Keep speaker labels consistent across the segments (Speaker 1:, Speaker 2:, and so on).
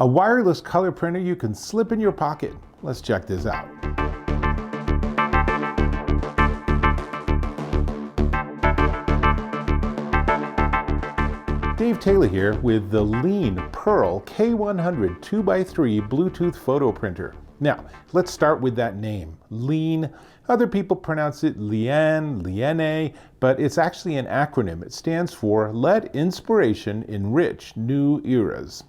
Speaker 1: A wireless color printer you can slip in your pocket. Let's check this out. Dave Taylor here with the LIENE Pearl K100 2x3 Bluetooth photo printer. Now, let's start with that name, LIENE. Other people pronounce it LIENE, but it's actually an acronym. It stands for Let Inspiration Enrich New Eras.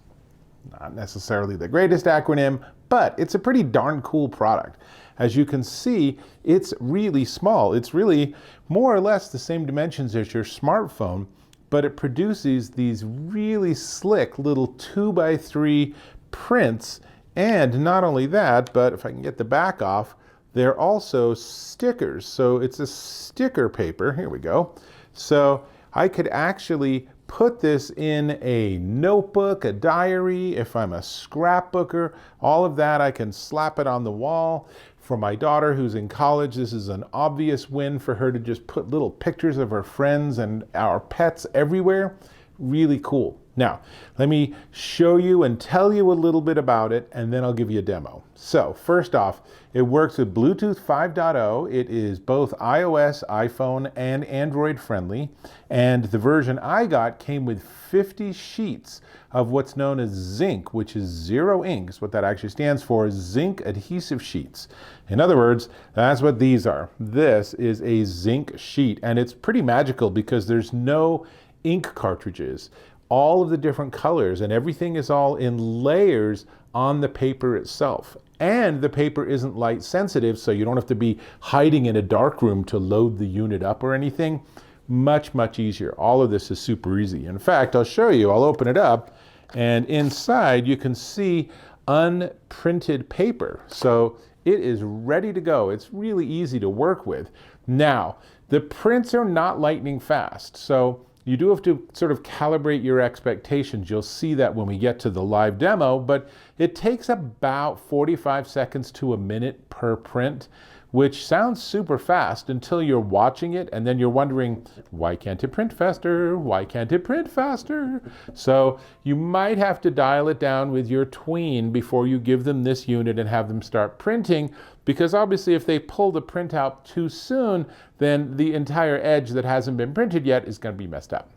Speaker 1: Not necessarily the greatest acronym, but it's a pretty darn cool product. As you can see, it's really small. It's really more or less the same dimensions as your smartphone, but it produces these really slick little 2x3 prints. And not only that, but if I can get the back off, they're also stickers. So it's a sticker paper. Here we go. So I could actually put this in a notebook, a diary, if I'm a scrapbooker, all of that. I can slap it on the wall. For my daughter who's in college, this is an obvious win for her to just put little pictures of her friends and our pets everywhere. Really cool. Now, let me show you and tell you a little bit about it, and then I'll give you a demo. So first off, it works with Bluetooth 5.0. It is both iOS, iPhone, and Android friendly. And the version I got came with 50 sheets of what's known as Zink, which is zero inks. What that actually stands for is zinc adhesive sheets. In other words, that's what these are. This is a zinc sheet, and it's pretty magical because there's no ink cartridges. All of the different colors and everything is all in layers on the paper itself. And the paper isn't light sensitive, so you don't have to be hiding in a dark room to load the unit up or anything. Much, much easier. All of this is super easy. In fact, I'll show you. I'll open it up, and inside you can see unprinted paper. So it is ready to go. It's really easy to work with. Now, the prints are not lightning fast, so you do have to sort of calibrate your expectations. You'll see that when we get to the live demo, but it takes about 45 seconds to a minute per print, which sounds super fast until you're watching it, and then you're wondering, why can't it print faster? Why can't it print faster? So you might have to dial it down with your tween before you give them this unit and have them start printing, because obviously if they pull the print out too soon, then the entire edge that hasn't been printed yet is going to be messed up.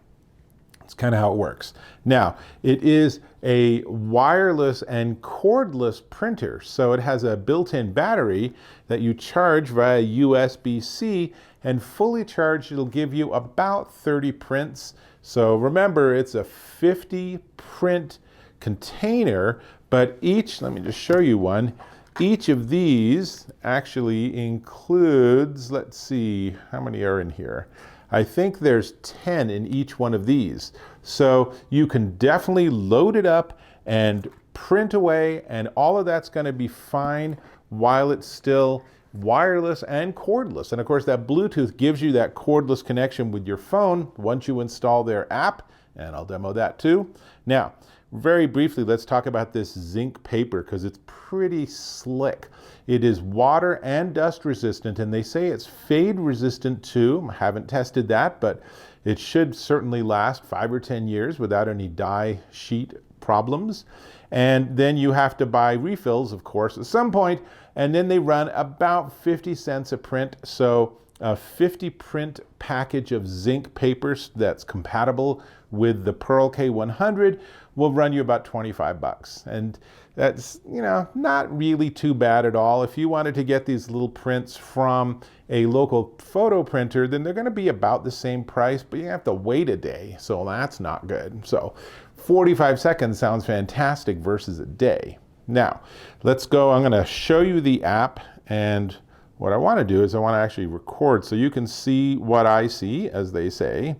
Speaker 1: It's kind of how it works. Now, it is a wireless and cordless printer, so it has a built-in battery that you charge via USB-C, and fully charged it'll give you about 30 prints. So remember, it's a 50 print container, but each, let me just show you one, each of these actually includes, let's see, how many are in here? I think there's 10 in each one of these. So you can definitely load it up and print away, and all of that's going to be fine while it's still wireless and cordless. And of course, that Bluetooth gives you that cordless connection with your phone once you install their app, and I'll demo that too. Now, very briefly, let's talk about this zinc paper because it's pretty slick. It is water and dust resistant, and they say it's fade resistant too. I haven't tested that, but it should certainly last 5 or 10 years without any dye sheet problems. And then you have to buy refills, of course, at some point, and then they run about 50 cents a print. So a 50 print package of zinc papers that's compatible with the Pearl K100 will run you about 25 bucks. And that's, not really too bad at all. If you wanted to get these little prints from a local photo printer, then they're going to be about the same price, but you have to wait a day. So that's not good. So 45 seconds sounds fantastic versus a day. Now, let's go. I'm going to show you the app, and what I want to do is I want to actually record so you can see what I see, as they say.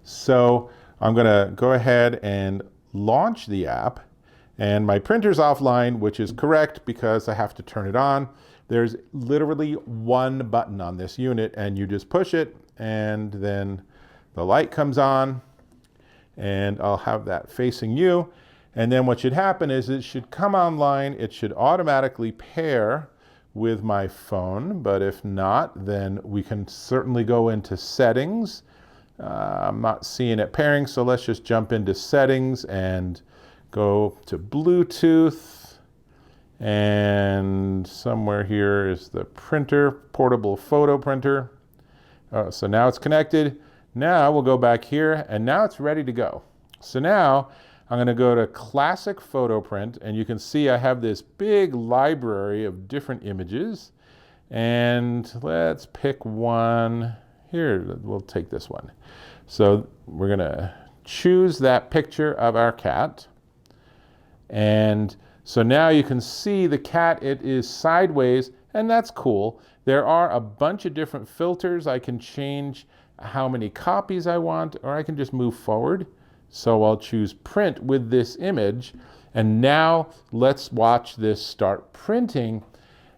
Speaker 1: So I'm going to go ahead and launch the app, and my printer's offline, which is correct because I have to turn it on. There's literally one button on this unit, and you just push it, and then the light comes on, and I'll have that facing you. And then what should happen is it should come online. It should automatically pair with my phone, but if not, then we can certainly go into settings. I'm not seeing it pairing, so let's just jump into settings and go to Bluetooth, and somewhere here is the printer, portable photo printer. So now it's connected. Now we'll go back here, and now it's ready to go. So now I'm going to go to Classic Photo Print, and you can see I have this big library of different images. And let's pick one. Here, we'll take this one. So we're going to choose that picture of our cat. And so now you can see the cat, it is sideways, and that's cool. There are a bunch of different filters. I can change how many copies I want, or I can just move forward. So I'll choose print with this image. And now let's watch this start printing.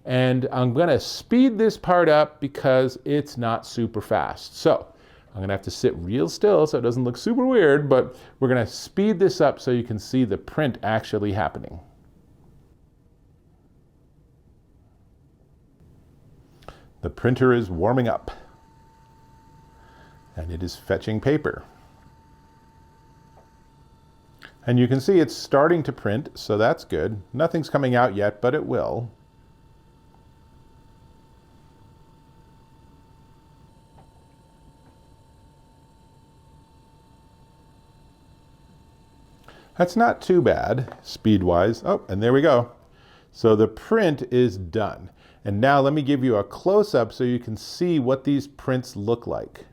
Speaker 1: And I'm going to speed this part up because it's not super fast. So I'm going to have to sit real still so it doesn't look super weird, but we're going to speed this up so you can see the print actually happening. The printer is warming up, and it is fetching paper. And you can see it's starting to print, so that's good. Nothing's coming out yet, but it will. That's not too bad, speed-wise. Oh, and there we go. So the print is done. And now let me give you a close-up so you can see what these prints look like.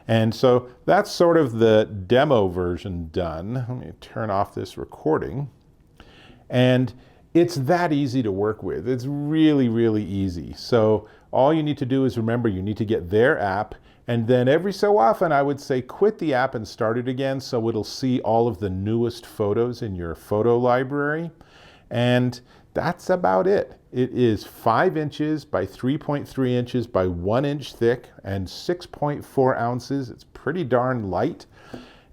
Speaker 1: And so that's sort of the demo version done. Let me turn off this recording. And it's that easy to work with. It's really, really easy. So all you need to do is remember you need to get their app, and then every so often I would say quit the app and start it again so it'll see all of the newest photos in your photo library. And that's about it. It is 5 inches by 3.3 inches by 1 inch thick and 6.4 ounces. It's pretty darn light.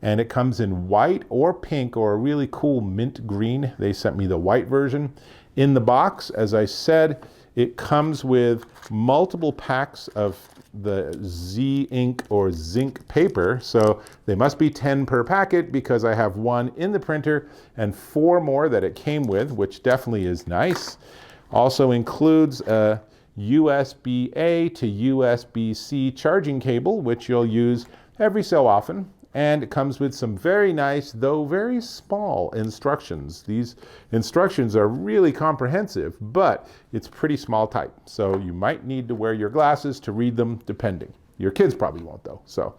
Speaker 1: And it comes in white or pink or a really cool mint green. They sent me the white version. In the box, as I said, it comes with multiple packs of the Ink or zinc paper. So they must be 10 per packet because I have 1 in the printer and 4 more that it came with, which definitely is nice. Also includes a USB-A to USB-C charging cable, which you'll use every so often. And it comes with some very nice, though very small instructions. These instructions are really comprehensive, but it's pretty small type. So you might need to wear your glasses to read them, depending. Your kids probably won't, though. So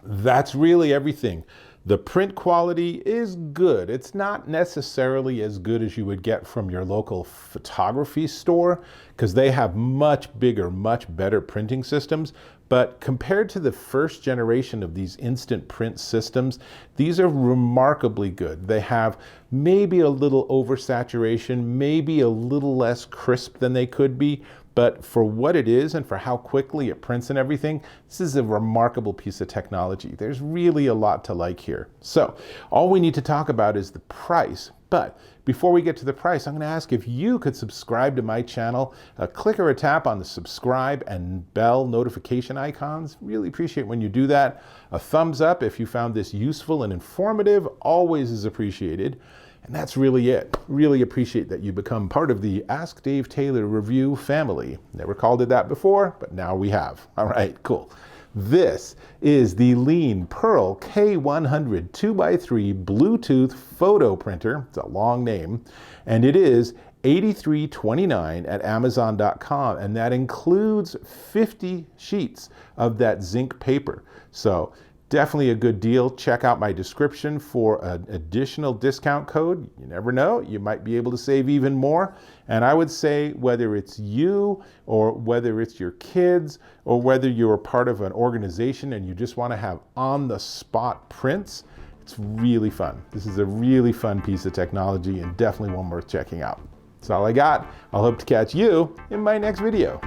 Speaker 1: that's really everything. The print quality is good. It's not necessarily as good as you would get from your local photography store because they have much bigger, much better printing systems. But compared to the first generation of these instant print systems, these are remarkably good. They have maybe a little oversaturation, maybe a little less crisp than they could be, but for what it is and for how quickly it prints and everything, this is a remarkable piece of technology. There's really a lot to like here. So all we need to talk about is the price. But before we get to the price, I'm going to ask if you could subscribe to my channel. A click or a tap on the subscribe and bell notification icons. Really appreciate when you do that. A thumbs up if you found this useful and informative always is appreciated. And that's really it. Really appreciate that you become part of the Ask Dave Taylor Review family. Never called it that before, but now we have. All right, cool. This is the LIENE Pearl K100 2x3 Bluetooth photo printer. It's a long name. And it is $83.29 at Amazon.com. And that includes 50 sheets of that zinc paper. So definitely a good deal. Check out my description for an additional discount code. You never know, you might be able to save even more. And I would say whether it's you or whether it's your kids or whether you're part of an organization and you just want to have on-the-spot prints, it's really fun. This is a really fun piece of technology and definitely one worth checking out. That's all I got. I'll hope to catch you in my next video.